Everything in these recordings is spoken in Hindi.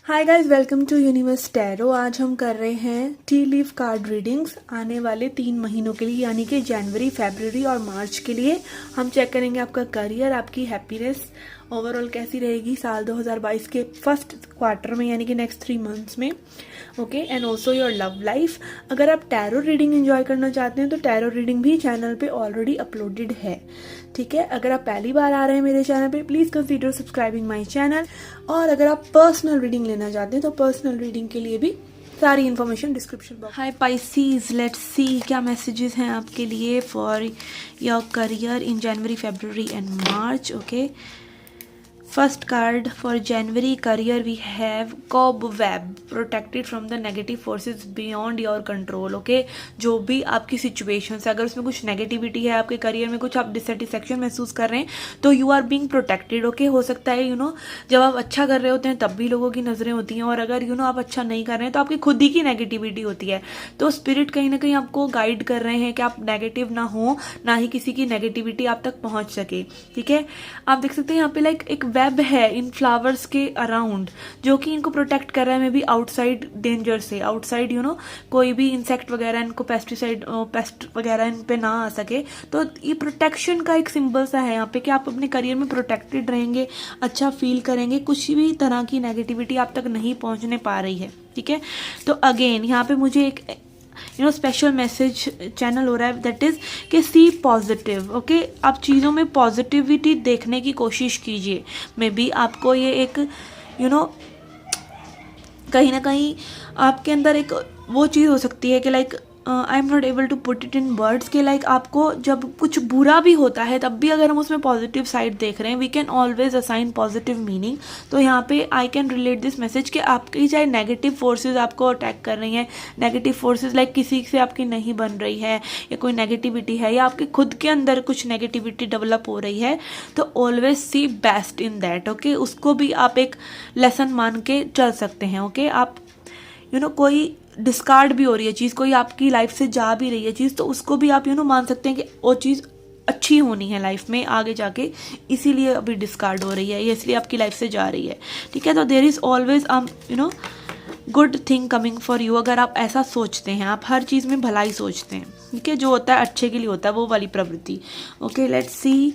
Hi guys, welcome to Universe Tarot. आज हम कर रहे हैं टी लीफ कार्ड रीडिंग्स आने वाले 3 महीनों के लिए, यानी कि जनवरी, फरवरी और मार्च के लिए। हम चेक करेंगे आपका करियर, आपकी हैप्पीनेस ओवरऑल कैसी रहेगी साल 2022 के फर्स्ट क्वार्टर में, यानी कि नेक्स्ट 3 मंथ्स में। Okay, and also your love life. अगर आप टैरो रीडिंग एंजॉय करना चाहते हैं तो टैरो रीडिंग भी चैनल पे ऑलरेडी अपलोडेड है। ठीक है, अगर आप पहली बार आ रहे हैं मेरे चैनल पे, please consider subscribing my channel. और अगर आप पर्सनल रीडिंग लेना चाहते हैं तो पर्सनल रीडिंग के लिए भी सारी information description box. Hi Pisces, let's see क्या मैसेजेस हैं आपके लिए for your career in January, February and March. Okay, first card for January career we have cobweb, protected from the negative forces beyond your control. Okay, जो भी आपकी सिचुएशन है, अगर उसमें कुछ नेगेटिविटी है आपके करियर में, कुछ आप डिससेटिस्फेक्शन महसूस कर रहे हैं, तो you are being protected. Okay, हो सकता है जब आप अच्छा कर रहे होते हैं तब भी लोगों की नजरें होती हैं, और अगर आप अच्छा नहीं कर रहे हैं तो आपकी खुद ही की नेगेटिविटी होती है। तो स्पिरिट कहीं ना कहीं आपको गाइड कर रहे हैं कि आप नेगेटिव ना हो, ना ही किसी की नेगेटिविटी आप तक पहुंच सके। ठीक है, आप देख सकते हैं यहाँ पे लाइक एक वेब है इन फ्लावर्स के अराउंड, जो कि इनको प्रोटेक्ट कर रहा है, मे बी आउटसाइड डेंजर से, आउटसाइड कोई भी इंसेक्ट वगैरह, इनको पेस्ट वगैरह इन पे ना आ सके। तो ये प्रोटेक्शन का एक सिंबल सा है यहाँ पे कि आप अपने करियर में प्रोटेक्टेड रहेंगे, अच्छा फील करेंगे, कुछ भी तरह की नेगेटिविटी आप तक नहीं पहुंचने पा रही है। ठीक है, तो अगेन यहाँ पे मुझे एक स्पेशल मैसेज चैनल हो रहा है, दैट इज कि सी पॉजिटिव। ओके, आप चीज़ों में पॉजिटिविटी देखने की कोशिश कीजिए। मे बी आपको ये एक कहीं ना कहीं आपके अंदर एक वो चीज़ हो सकती है कि like I am not able to put it in words के लाइक आपको जब कुछ बुरा भी होता है तब भी अगर हम उसमें पॉजिटिव साइड देख रहे हैं, we can always assign positive meaning. तो यहाँ पे I can relate this message कि आपकी चाहे नेगेटिव फोर्सेज आपको अटैक कर रही हैं, नेगेटिव फोर्सेज लाइक किसी से आपकी नहीं बन रही है, या कोई नेगेटिविटी है, या आपके खुद के अंदर कुछ नेगेटिविटी डेवलप हो रही है, तो always see best in that. Okay, उसको भी आप एक लेसन मान के चल सकते हैं। ओके, आप कोई डिस्कार्ड भी हो रही है चीज़, कोई आपकी लाइफ से जा भी रही है चीज़, तो उसको भी आप मान सकते हैं कि वो चीज़ अच्छी होनी है लाइफ में आगे जाके, इसीलिए अभी डिस्कार्ड हो रही है, ये इसलिए आपकी लाइफ से जा रही है। ठीक है, तो there is always good thing coming for you. अगर आप ऐसा सोचते हैं, आप हर चीज़ में भलाई सोचते हैं, ठीक है, जो होता है अच्छे के लिए होता है, वो वाली प्रवृत्ति। ओके, लेट्स सी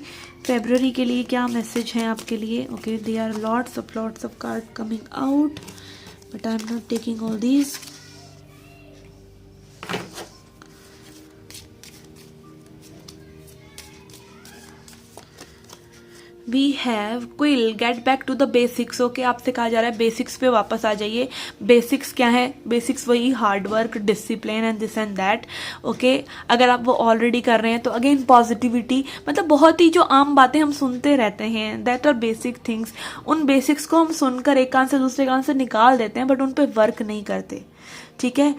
फरवरी के लिए क्या मैसेज है आपके लिए। Okay, they are lots of card coming out, but I'm not taking all these. We have Quill, get back to the basics. Okay, आपसे कहा जा रहा है बेसिक्स पे वापस आ जाइए। बेसिक्स क्या है? बेसिक्स वही hard work, discipline and this and that. Okay, अगर आप वो ऑलरेडी कर रहे हैं तो अगेन पॉजिटिविटी, मतलब बहुत ही जो आम बातें हम सुनते रहते हैं, दैट आर बेसिक थिंग्स। उन बेसिक्स को हम सुनकर एक कान से दूसरे कान से निकाल देते हैं, बट उन पर वर्क नहीं करते। ठीक है,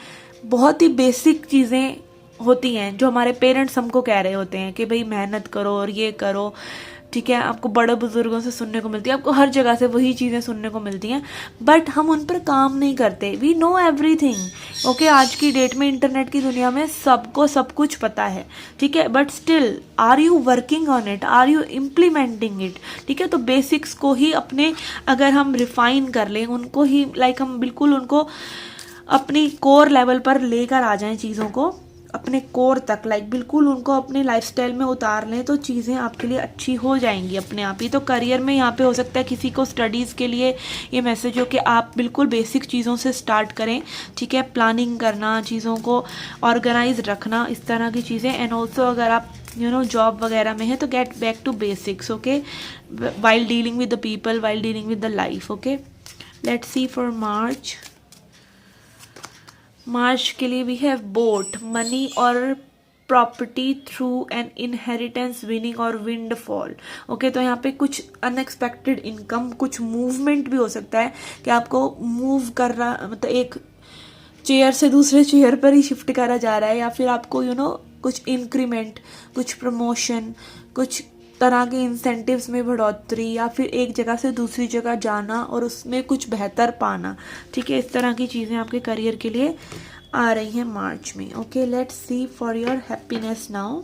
बहुत ही बेसिक चीज़ें होती हैं जो हमारे पेरेंट्स हमको कह रहे होते हैं कि भाई मेहनत करो और ये करो। ठीक है, आपको बड़े बुजुर्गों से सुनने को मिलती है, आपको हर जगह से वही चीज़ें सुनने को मिलती हैं, बट हम उन पर काम नहीं करते। We know everything. ओके, आज की डेट में, इंटरनेट की दुनिया में सबको सब कुछ पता है। ठीक है, but still are you working on it, are you implementing it. ठीक है, तो बेसिक्स को ही अपने अगर हम रिफाइन कर लें, उनको ही लाइक हम बिल्कुल उनको अपनी कोर लेवल पर लेकर आ जाएं, चीज़ों को अपने कोर तक लाइक बिल्कुल उनको अपने लाइफस्टाइल में उतार लें, तो चीज़ें आपके लिए अच्छी हो जाएंगी अपने आप ही। तो करियर में यहाँ पे हो सकता है किसी को स्टडीज़ के लिए ये मैसेज हो कि आप बिल्कुल बेसिक चीज़ों से स्टार्ट करें। ठीक है, प्लानिंग करना, चीज़ों को ऑर्गेनाइज रखना, इस तरह की चीज़ें। एंड ऑल्सो अगर आप जॉब वगैरह में है तो get back to basics. Okay, while dealing with the people, while dealing with the life. Okay, let's see for March के लिए वी हैव बोट, मनी और property through an inheritance, winning और विंडफॉल। ओके, तो यहाँ पे कुछ अनएक्सपेक्टेड इनकम, कुछ मूवमेंट भी हो सकता है कि आपको मूव कर रहा, मतलब एक चेयर से दूसरे चेयर पर ही शिफ्ट करा जा रहा है, या फिर आपको कुछ इंक्रीमेंट, कुछ प्रमोशन, कुछ तरह के इंसेंटिव्स में बढ़ोतरी, या फिर एक जगह से दूसरी जगह जाना और उसमें कुछ बेहतर पाना। ठीक है, इस तरह की चीज़ें आपके करियर के लिए आ रही हैं मार्च में। Okay, let's see for your happiness now.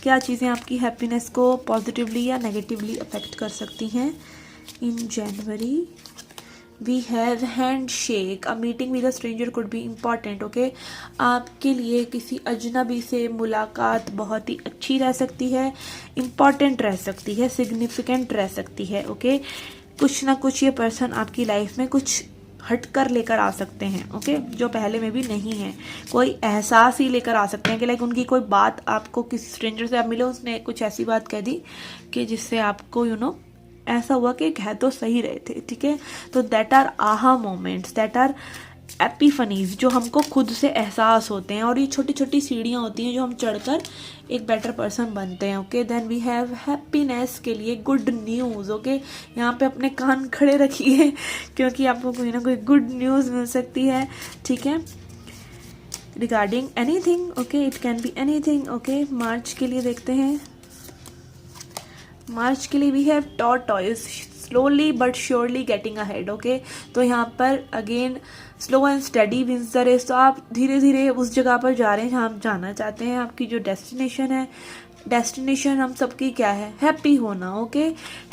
क्या चीज़ें आपकी हैप्पीनेस को पॉजिटिवली या नेगेटिवली अफेक्ट कर सकती हैं in January we have hand shake, a meeting with a stranger could be important. Okay, आपके लिए किसी अजनबी से मुलाकात बहुत ही अच्छी रह सकती है, इम्पॉर्टेंट रह सकती है, सिग्निफिकेंट रह सकती है। ओके, कुछ ना कुछ ये पर्सन आपकी लाइफ में कुछ हट कर लेकर आ सकते हैं। ओके, जो पहले में भी नहीं है, कोई एहसास ही लेकर आ सकते हैं कि लाइक उनकी कोई बात, आपको किसी स्ट्रेंजर से आप मिले, उसने कुछ ऐसी बात कह दी कि जिससे आपको ऐसा हुआ कि कह तो सही रहे थे। ठीक है, तो दैट आर आहा मोमेंट्स, दैट आर एपिफनीज, जो हमको खुद से एहसास होते हैं, और ये छोटी छोटी सीढ़ियाँ होती हैं जो हम चढ़कर एक बेटर पर्सन बनते हैं। Okay, then we have happiness के लिए गुड न्यूज़। ओके, यहाँ पे अपने कान खड़े रखिए क्योंकि आपको कोई ना कोई गुड न्यूज़ मिल सकती है। ठीक है, regarding anything. Okay, it can be anything. Okay, March के लिए देखते हैं। मार्च के लिए we have tortoise, slowly but surely getting ahead. Okay, तो यहाँ पर again slow and steady wins the race, तो आप धीरे धीरे उस जगह पर जा रहे हैं जहाँ आप जाना चाहते हैं। आपकी जो डेस्टिनेशन है, डेस्टिनेशन हम सबकी क्या है, हैप्पी होना। Okay,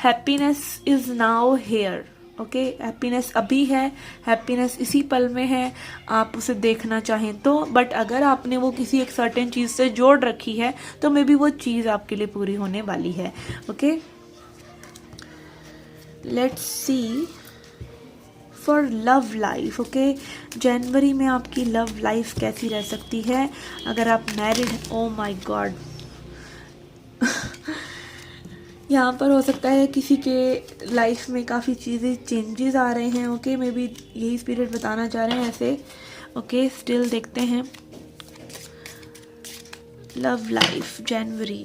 happiness is now here. Okay, happiness अभी है, हैप्पीनेस इसी पल में है, आप उसे देखना चाहें तो। बट अगर आपने वो किसी एक सर्टेन चीज़ से जोड़ रखी है तो मे बी वो चीज़ आपके लिए पूरी होने वाली है। Okay, let's see for love life. Okay, जनवरी में आपकी लव लाइफ कैसी रह सकती है? अगर आप मैरिड, ओ माय गॉड यहाँ पर हो सकता है किसी के लाइफ में काफ़ी चीज़ें चेंजेस आ रहे हैं। ओके, मे बी यही स्पिरिट बताना चाह रहे हैं ऐसे। ओके, स्टिल देखते हैं लव लाइफ जनवरी।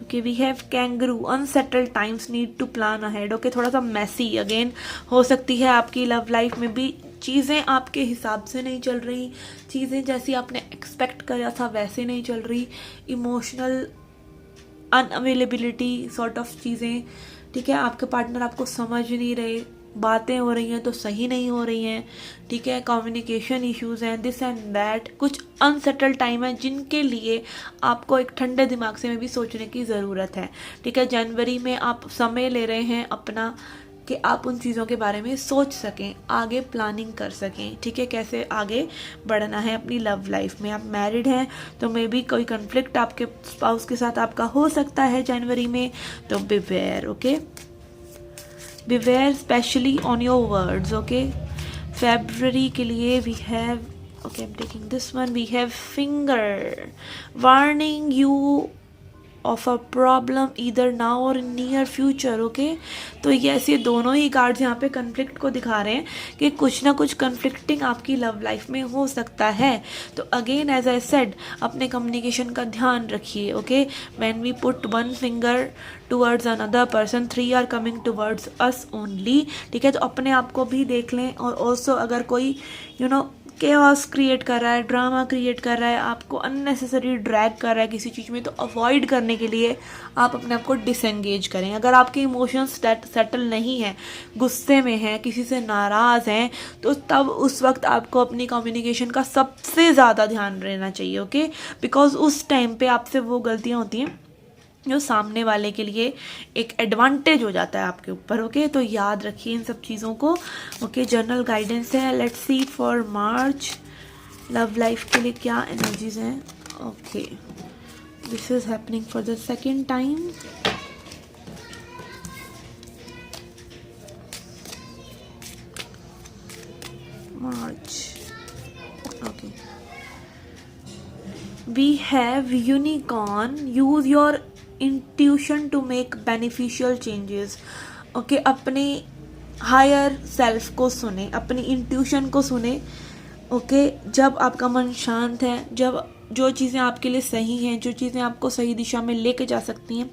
Okay, we have kangaroo, unsettled times, need to plan ahead. Okay, थोड़ा सा मैसी अगेन हो सकती है आपकी लव लाइफ में भी, चीज़ें आपके हिसाब से नहीं चल रही, चीज़ें जैसी आपने एक्सपेक्ट करा था वैसे नहीं चल रही, इमोशनल अनअवेलेबिलिटी सॉर्ट ऑफ चीज़ें। ठीक है, आपके पार्टनर आपको समझ नहीं रहे, बातें हो रही हैं तो सही नहीं हो रही हैं। ठीक है, कम्युनिकेशन इश्यूज हैं, दिस एंड दैट, कुछ अनसेटल्ड टाइम है जिनके लिए आपको एक ठंडे दिमाग से में भी सोचने की ज़रूरत है। ठीक है, जनवरी में आप समय ले रहे हैं अपना कि आप उन चीज़ों के बारे में सोच सकें, आगे प्लानिंग कर सकें। ठीक है, कैसे आगे बढ़ना है अपनी लव लाइफ में। आप मैरिड हैं तो मे बी कोई कन्फ्लिक्ट आपके स्पाउस के साथ आपका हो सकता है जनवरी में, तो beware. Okay, beware specially on your words. Okay, February के लिए we have, okay I am taking this one, we have finger warning you of a problem either now or in near future. Okay, तो यस, ये दोनों ही कार्ड्स यहाँ पे कन्फ्लिक्ट को दिखा रहे हैं कि कुछ ना कुछ कन्फ्लिक्टिंग आपकी लव लाइफ में हो सकता है। तो अगेन एज आई सेड, अपने कम्युनिकेशन का ध्यान रखिए। Okay, when we put one finger towards another person, 3 are coming towards us only. ठीक है, तो अपने आप को भी देख लें, और ऑल्सो अगर कोई केओस क्रिएट कर रहा है, ड्रामा क्रिएट कर रहा है, आपको अननेसेसरी ड्रैग कर रहा है किसी चीज़ में, तो अवॉइड करने के लिए आप अपने आप को डिसएंगेज करें। अगर आपके इमोशंस सेटल नहीं है, गुस्से में हैं, किसी से नाराज़ हैं, तो तब उस वक्त आपको अपनी कम्युनिकेशन का सबसे ज़्यादा ध्यान रहना चाहिए। ओके, बिकॉज उस टाइम पे आपसे वो गलतियाँ होती हैं जो सामने वाले के लिए एक एडवांटेज हो जाता है आपके ऊपर। ओके, तो याद रखिए इन सब चीज़ों को। ओके, जर्नल गाइडेंस है, let's see for March love life के लिए क्या एनर्जीज हैं। Okay, this is happening for the second time. March, okay, we have unicorn, use your intuition to make beneficial changes. Okay, अपने हायर सेल्फ को सुने, अपनी इंट्यूशन को सुने। ओके, जब आपका मन शांत है, जब जो चीज़ें आपके लिए सही हैं, जो चीज़ें आपको सही दिशा में लेके जा सकती हैं,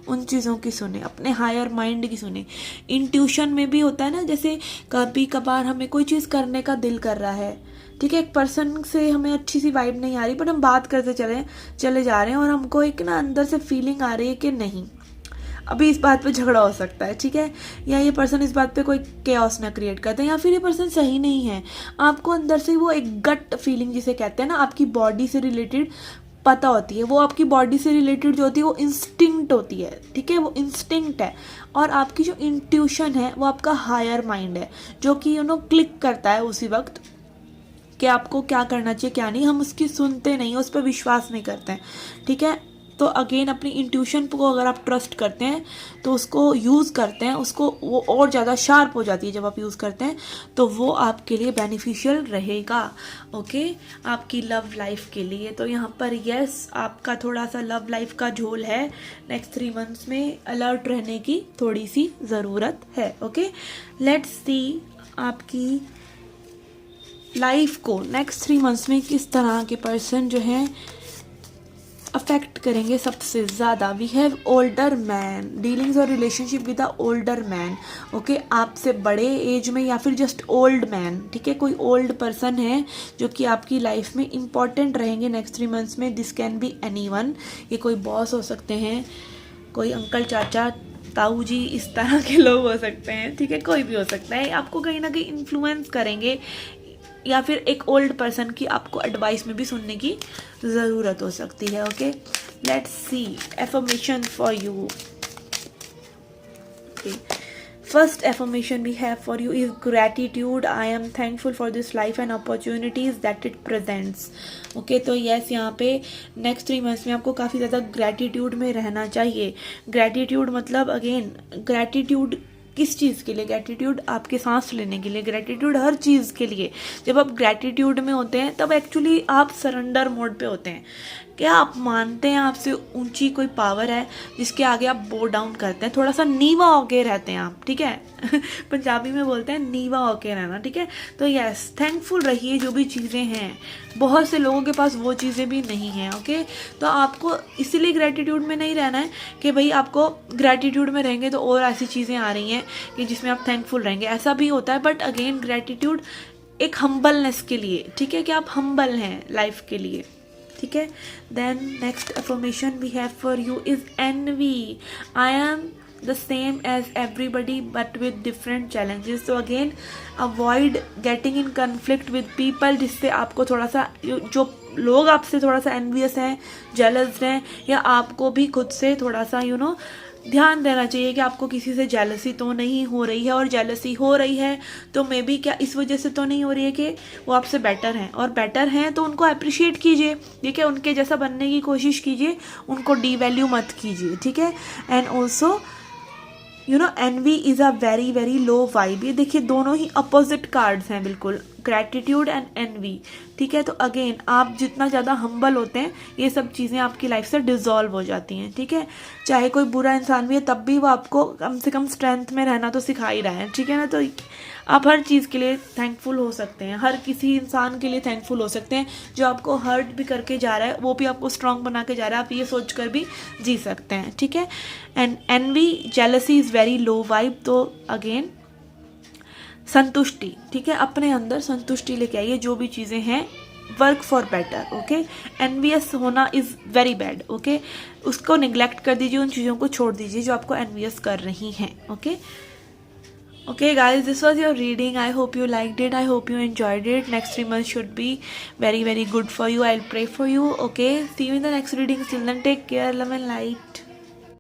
उन चीज़ों की सुने, अपने हायर माइंड की सुने। इंट्यूशन में भी होता है ना, जैसे कभी कभार हमें कोई चीज़ करने का दिल कर रहा है। ठीक है, एक पर्सन से हमें अच्छी सी वाइब नहीं आ रही, बट हम बात करते चले जा रहे हैं, और हमको एक अंदर से फीलिंग आ रही है कि नहीं, अभी इस बात पे झगड़ा हो सकता है। ठीक है, या ये पर्सन इस बात पे कोई केओस ना क्रिएट करते हैं, या फिर ये पर्सन सही नहीं है। आपको अंदर से वो एक गट फीलिंग जिसे कहते हैं ना, आपकी बॉडी से रिलेटेड पता होती है, वो आपकी बॉडी से रिलेटेड जो होती है वो इंस्टिंक्ट होती है, ठीक है, वो इंस्टिंक्ट है। और आपकी जो इंट्यूशन है वो आपका हायर माइंड है, जो कि क्लिक करता है उसी वक्त कि आपको क्या करना चाहिए क्या नहीं। हम उसकी सुनते नहीं, उस पर विश्वास नहीं करते हैं, ठीक है। तो अगेन अपनी इंट्यूशन को अगर आप ट्रस्ट करते हैं तो उसको यूज़ करते हैं, उसको वो और ज़्यादा शार्प हो जाती है जब आप यूज़ करते हैं, तो वो आपके लिए बेनिफिशियल रहेगा, ओके, आपकी लव लाइफ के लिए। तो यहाँ पर यस, आपका थोड़ा सा लव लाइफ का झोल है, नेक्स्ट 3 मंथ्स में अलर्ट रहने की थोड़ी सी ज़रूरत है, ओके। लेट्स सी आपकी लाइफ को नेक्स्ट 3 मंथ्स में किस तरह के पर्सन जो हैं अफेक्ट करेंगे सबसे ज़्यादा। We have older man, dealings और relationship with a older man, okay, आपसे बड़े एज में या फिर जस्ट ओल्ड मैन, ठीक है, कोई ओल्ड पर्सन है जो कि आपकी लाइफ में इंपॉर्टेंट रहेंगे नेक्स्ट 3 मंथ्स में। दिस कैन बी एनीवन, ये कोई बॉस हो सकते हैं, कोई अंकल चाचा ताऊ जी, इस तरह के लोग हो सकते हैं, ठीक है, कोई भी हो सकता है, आपको कहीं ना कहीं इन्फ्लुएंस करेंगे, या फिर एक ओल्ड पर्सन की आपको एडवाइस में भी सुनने की ज़रूरत हो सकती है, okay. Let's see affirmation for you, okay. First affirmation we have for you is gratitude. I am thankful for this life and opportunities that it presents, okay. तो यस, यहाँ पे नेक्स्ट 3 मंथ्स में आपको काफ़ी ज़्यादा ग्रैटिट्यूड में रहना चाहिए। ग्रैटिट्यूड मतलब अगेन, ग्रैटिट्यूड किस चीज़ के लिए? ग्रैटिट्यूड आपके सांस लेने के लिए, ग्रैटिट्यूड हर चीज़ के लिए। जब आप ग्रैटिट्यूड में होते हैं तब एक्चुअली आप सरेंडर मोड पे होते हैं। क्या आप मानते हैं आपसे ऊंची कोई पावर है जिसके आगे आप बो डाउन करते हैं, थोड़ा सा नीवा होके रहते हैं आप, ठीक है। पंजाबी में बोलते हैं नीवा होके रहना, ठीक है। तो यस, थैंकफुल रहिए जो भी चीज़ें हैं। बहुत से लोगों के पास वो चीज़ें भी नहीं हैं, ओके। तो आपको इसीलिए ग्रैटिट्यूड में नहीं रहना है कि भाई आपको ग्रैटिट्यूड में रहेंगे तो और ऐसी चीज़ें आ रही हैं कि जिसमें आप थैंकफुल रहेंगे, ऐसा भी होता है। बट अगेन ग्रैटिट्यूड एक हम्बलनेस के लिए, ठीक है, कि आप हम्बल हैं लाइफ के लिए, ठीक है। Then next affirmation we have for you is envy. I am the same age everybody but with different challenges. तो again avoid getting in conflict with people, जिससे आपको थोड़ा सा, जो लोग आपसे थोड़ा सा एनवियस हैं, जेलस हैं, या आपको भी खुद से थोड़ा सा ध्यान देना चाहिए कि आपको किसी से जेलसी तो नहीं हो रही है, और जेलसी हो रही है तो मे बी क्या इस वजह से तो नहीं हो रही है कि वो आपसे बेटर हैं, और बेटर हैं तो उनको अप्रिशिएट कीजिए, ठीक है, उनके जैसा बनने की कोशिश कीजिए, उनको डीवैल्यू मत कीजिए, ठीक है। And also envy is a very very low vibe. ये देखिए दोनों ही अपोजिट कार्ड्स हैं बिल्कुल, ग्रैटिट्यूड एंड एनवी, ठीक है। तो अगेन आप जितना ज़्यादा हम्बल होते हैं ये सब चीज़ें आपकी लाइफ से डिजॉल्व हो जाती हैं, ठीक है। चाहे कोई बुरा इंसान भी है तब भी वो आपको कम से कम स्ट्रेंथ में रहना तो सिखा ही रहा है, ठीक है ना। तो आप हर चीज़ के लिए थैंकफुल हो सकते हैं, हर किसी इंसान के लिए थैंकफुल हो सकते हैं जो आपको हर्ट भी करके जा रहा है, वो भी आपको स्ट्रॉन्ग बना के जा रहा है, आप ये सोच कर भी जी सकते हैं, ठीक है। And envy, jealousy is very low vibe. तो अगेन संतुष्टि, ठीक है, अपने अंदर संतुष्टि लेके आइए, जो भी चीज़ें हैं work for better, okay. Envious होना इज़ वेरी बैड, ओके, उसको निगलेक्ट कर दीजिए, उन चीज़ों को छोड़ दीजिए जो आपको एनवियस कर रही हैं, okay. Okay guys, this was your reading. I hope you liked it. I hope you enjoyed it. Next 3 months should be very very good for you. I'll pray for you. Okay, see you in the next reading. Till then, take care, love and light.